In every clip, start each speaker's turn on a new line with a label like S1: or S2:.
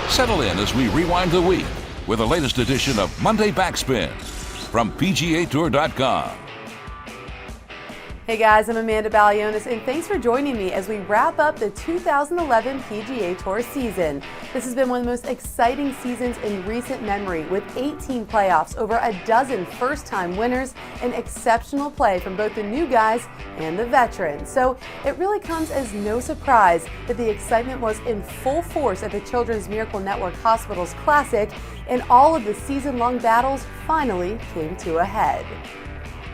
S1: Settle in as we rewind the week with the latest edition of Monday Backspin from PGA TOUR.com.
S2: Hey guys, I'm Amanda Balionis, and thanks for joining me as we wrap up the 2011 PGA Tour season. This has been one of the most exciting seasons in recent memory, with 18 playoffs, over a dozen first-time winners, and exceptional play from both the new guys and the veterans. So it really comes as no surprise that the excitement was in full force at the Children's Miracle Network Hospitals Classic, and all of the season-long battles finally came to a head.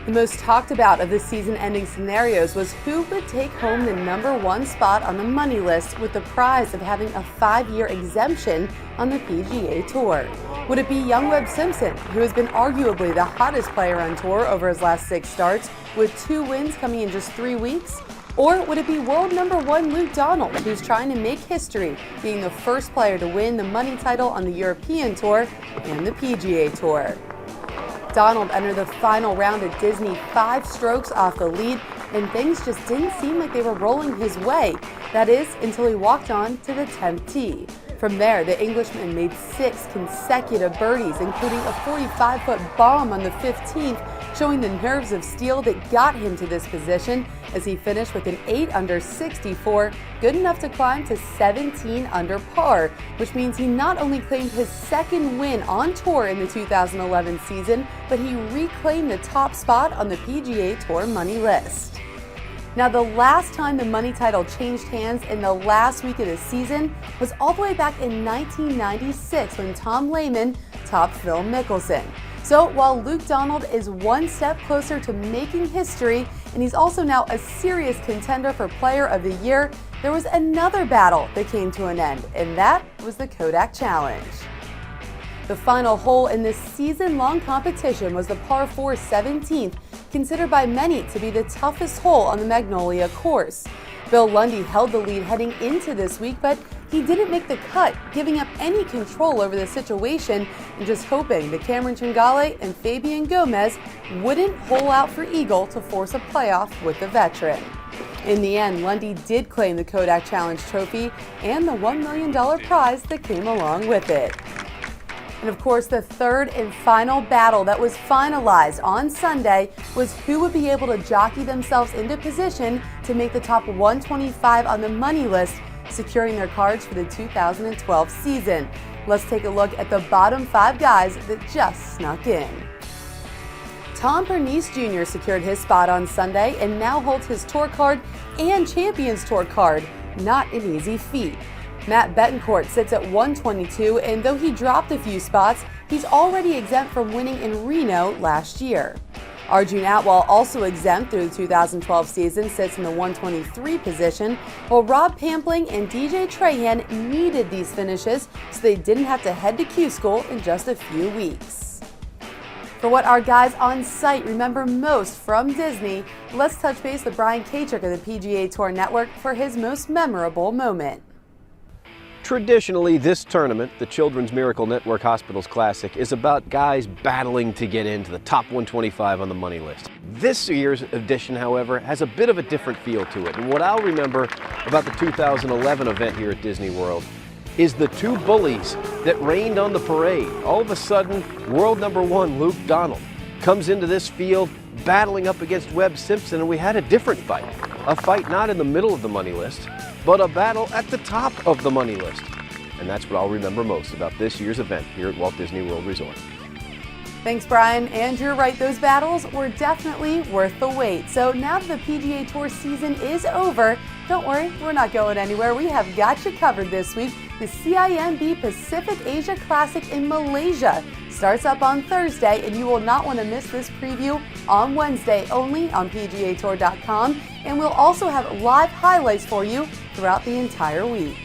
S2: The most talked about of the season-ending scenarios was who would take home the #1 spot on the money list with the prize of having a 5-year exemption on the PGA Tour. Would it be young Webb Simpson, who has been arguably the hottest player on tour over his last 6 starts, with 2 wins coming in just 3 weeks? Or would it be world #1 Luke Donald, who's trying to make history, being the first player to win the money title on the European Tour and the PGA Tour? Donald entered the final round at Disney 5 strokes off the lead, and things just didn't seem like they were rolling his way. That is, until he walked on to the 10th tee. From there, the Englishman made 6 consecutive birdies, including a 45-foot bomb on the 15th, showing the nerves of steel that got him to this position as he finished with an 8 under 64, good enough to climb to 17 under par, which means he not only claimed his 2nd win on tour in the 2011 season, but he reclaimed the top spot on the PGA Tour money list. Now, the last time the money title changed hands in the last week of the season was all the way back in 1996 when Tom Lehman topped Phil Mickelson. So while Luke Donald is 1 step closer to making history, and he's also now a serious contender for Player of the Year, there was another battle that came to an end, and that was the Kodak Challenge. The final hole in this season-long competition was the par 4 17th, considered by many to be the toughest hole on the Magnolia course. Bill Lundy held the lead heading into this week, but he didn't make the cut, giving up any control over the situation and just hoping that Cameron Tringale and Fabian Gomez wouldn't hole out for eagle to force a playoff with the veteran. In the end, Lundy did claim the Kodak Challenge trophy and the $1 million prize that came along with it. And of course, the third and final battle that was finalized on Sunday was who would be able to jockey themselves into position to make the top 125 on the money list, securing their cards for the 2012 season. Let's take a look at the bottom 5 guys that just snuck in. Tom Bernice Jr. secured his spot on Sunday and now holds his tour card and Champions Tour card. Not an easy feat. Matt Betancourt sits at 122, and though he dropped a few spots, he's already exempt from winning in Reno last year. Arjun Atwal, also exempt through the 2012 season, sits in the 123 position, while Rob Pampling and DJ Trahan needed these finishes so they didn't have to head to Q School in just a few weeks. For what our guys on site remember most from Disney, let's touch base with Brian Katrick of the PGA Tour Network for his most memorable moment.
S3: Traditionally, this tournament, the Children's Miracle Network Hospitals Classic, is about guys battling to get into the top 125 on the money list. This year's edition, however, has a bit of a different feel to it. And what I'll remember about the 2011 event here at Disney World is the 2 bullies that rained on the parade. All of a sudden, world #1 Luke Donald comes into this field battling up against Webb Simpson, and we had a different fight. A fight not in the middle of the money list, but a battle at the top of the money list. And that's what I'll remember most about this year's event here at Walt Disney World Resort.
S2: Thanks, Brian. And you're right, those battles were definitely worth the wait. So now that the PGA Tour season is over, don't worry, we're not going anywhere. We have got you covered this week. The CIMB Pacific Asia Classic in Malaysia starts up on Thursday, and you will not want to miss this preview on Wednesday only on PGA Tour.com. And we'll also have live highlights for you throughout the entire week.